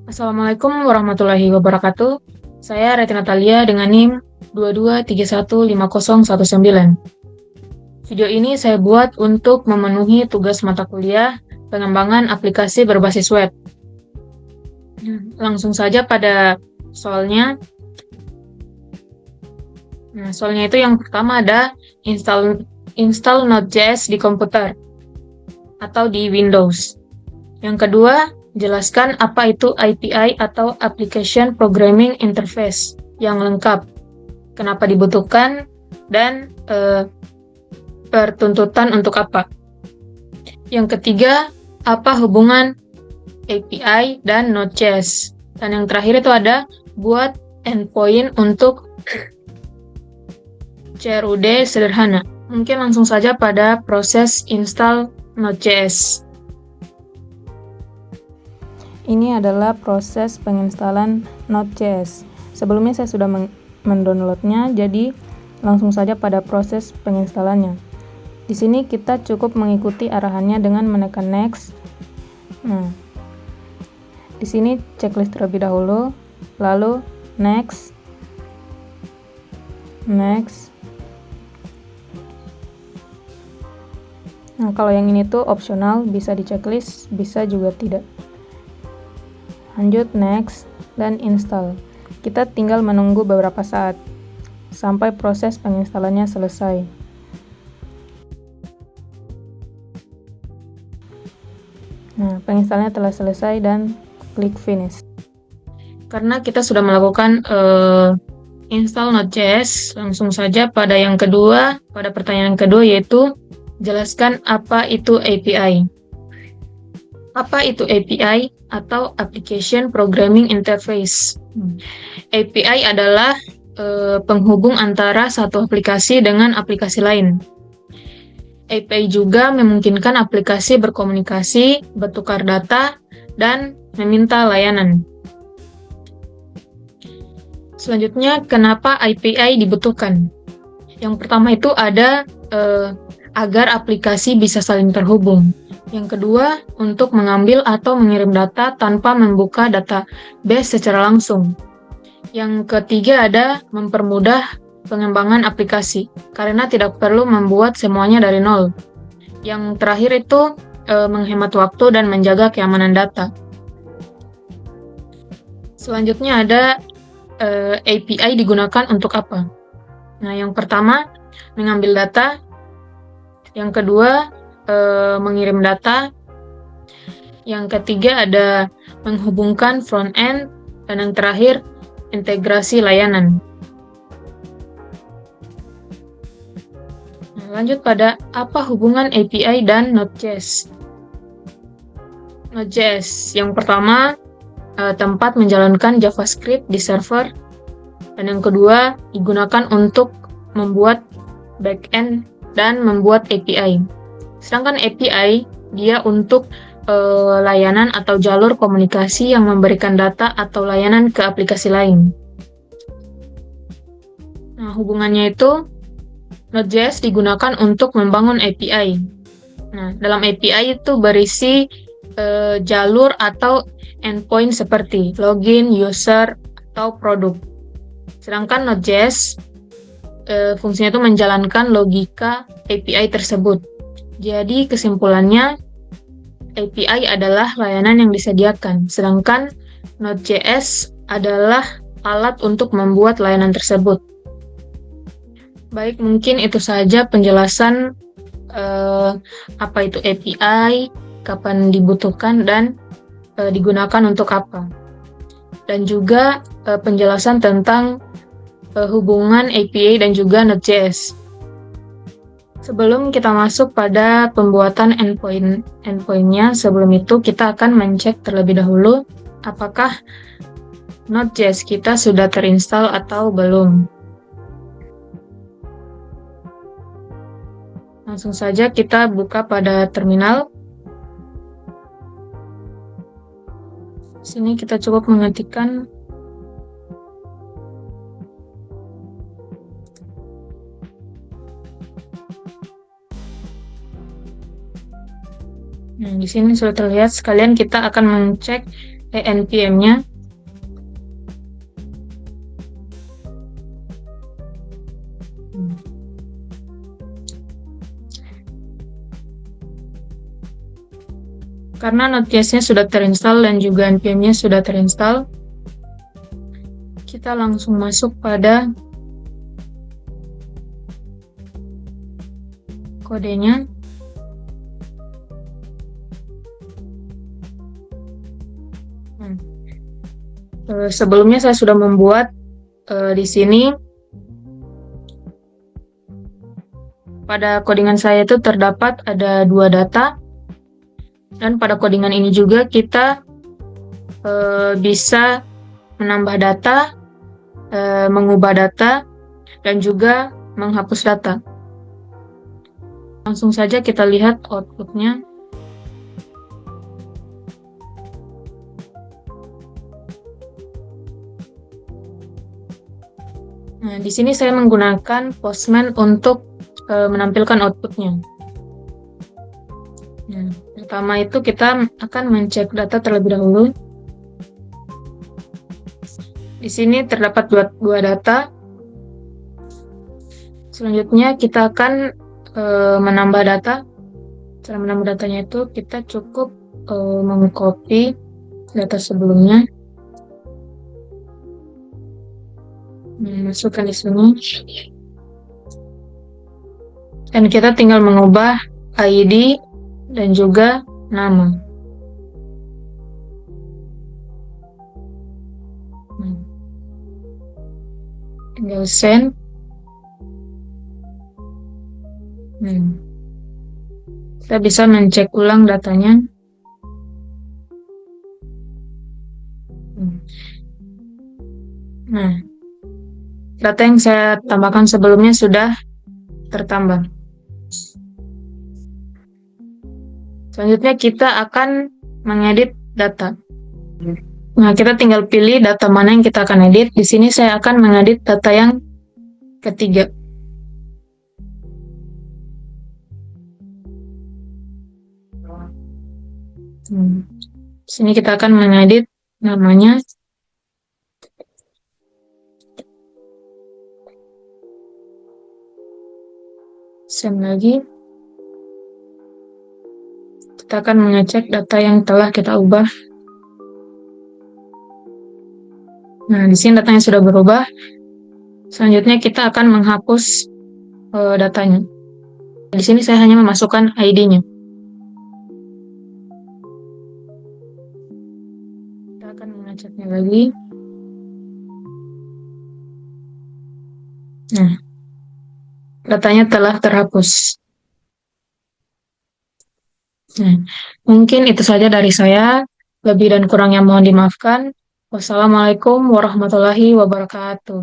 Assalamualaikum warahmatullahi wabarakatuh. Saya Reti Natalia dengan NIM 22315019. Video ini saya buat untuk memenuhi tugas mata kuliah pengembangan aplikasi berbasis web. Langsung saja pada soalnya. Soalnya itu yang pertama ada install Node.js di komputer atau di Windows. Yang kedua, jelaskan apa itu API atau Application Programming Interface yang lengkap, kenapa dibutuhkan, dan pertuntutan untuk apa. Yang ketiga, apa hubungan API dan Node.js. Dan yang terakhir itu ada buat endpoint untuk CRUD sederhana. Mungkin langsung saja pada proses install Node.js. Ini adalah proses penginstalan Node.js. Sebelumnya saya sudah mendownloadnya, jadi langsung saja pada proses penginstalannya. Di sini kita cukup mengikuti arahannya dengan menekan next. Di sini checklist terlebih dahulu, lalu next. Nah, kalau yang ini tuh opsional, bisa di checklist, bisa juga tidak. Lanjut next dan install. Kita tinggal menunggu beberapa saat sampai proses penginstalannya selesai. Nah, penginstalannya telah selesai dan klik finish. Karena kita sudah melakukan install Node.js, langsung saja pada yang kedua, pada pertanyaan kedua, yaitu jelaskan apa itu API. Apa itu API atau Application Programming Interface? API adalah penghubung antara satu aplikasi dengan aplikasi lain. API juga memungkinkan aplikasi berkomunikasi, bertukar data, dan meminta layanan. Selanjutnya, kenapa API dibutuhkan? Yang pertama itu ada agar aplikasi bisa saling terhubung. Yang kedua, untuk mengambil atau mengirim data tanpa membuka database secara langsung. Yang ketiga ada mempermudah pengembangan aplikasi, karena tidak perlu membuat semuanya dari nol. Yang terakhir itu menghemat waktu dan menjaga keamanan data. Selanjutnya ada API digunakan untuk apa? Nah, yang pertama, mengambil data. Yang kedua, mengirim data. Yang ketiga ada menghubungkan front end, dan yang terakhir integrasi layanan. Nah, lanjut pada apa hubungan API dan Node.js. Node.js yang pertama tempat menjalankan JavaScript di server, dan yang kedua digunakan untuk membuat backend dan membuat API. Sedangkan API, dia untuk layanan atau jalur komunikasi yang memberikan data atau layanan ke aplikasi lain. Nah, hubungannya itu, Node.js digunakan untuk membangun API. Nah, dalam API itu berisi jalur atau endpoint seperti login, user, atau produk. Sedangkan Node.js fungsinya itu menjalankan logika API tersebut. Jadi kesimpulannya, API adalah layanan yang disediakan, sedangkan Node.js adalah alat untuk membuat layanan tersebut. Baik, mungkin itu saja penjelasan apa itu API, kapan dibutuhkan, dan digunakan untuk apa. Dan juga penjelasan tentang hubungan API dan juga Node.js. Sebelum kita masuk pada pembuatan endpoint-nya, sebelum itu kita akan mencek terlebih dahulu apakah Node.js kita sudah terinstall atau belum. Langsung saja kita buka pada terminal. Sini kita cukup mengetikkan Nah, di sini sudah terlihat, sekalian kita akan mengecek NPM-nya. Karena Node.js-nya sudah terinstall dan juga NPM-nya sudah terinstall, kita langsung masuk pada kodenya. Sebelumnya saya sudah membuat di sini pada codingan saya itu terdapat ada 2 data, dan pada codingan ini juga kita bisa menambah data, mengubah data, dan juga menghapus data. Langsung saja kita lihat outputnya. Nah, di sini saya menggunakan Postman untuk menampilkan outputnya. Nah, pertama itu kita akan mencek data terlebih dahulu. Di sini terdapat dua data. Selanjutnya kita akan menambah data. Cara menambah datanya itu kita cukup mengcopy data sebelumnya, masukkan di sini, dan kita tinggal mengubah ID dan juga nama. Tinggal send. Kita bisa mencek ulang datanya. Nah, data yang saya tambahkan sebelumnya sudah tertambah. Selanjutnya kita akan mengedit data. Nah, kita tinggal pilih data mana yang kita akan edit. Di sini saya akan mengedit data yang ketiga. Di sini kita akan mengedit namanya. Send lagi. Kita akan mengecek data yang telah kita ubah. Nah, di sini datanya sudah berubah. Selanjutnya kita akan menghapus datanya. Di sini saya hanya memasukkan ID-nya. Kita akan mengeceknya lagi. Nah, datanya telah terhapus. Nah, mungkin itu saja dari saya. Lebih dan kurangnya mohon dimaafkan. Wassalamualaikum warahmatullahi wabarakatuh.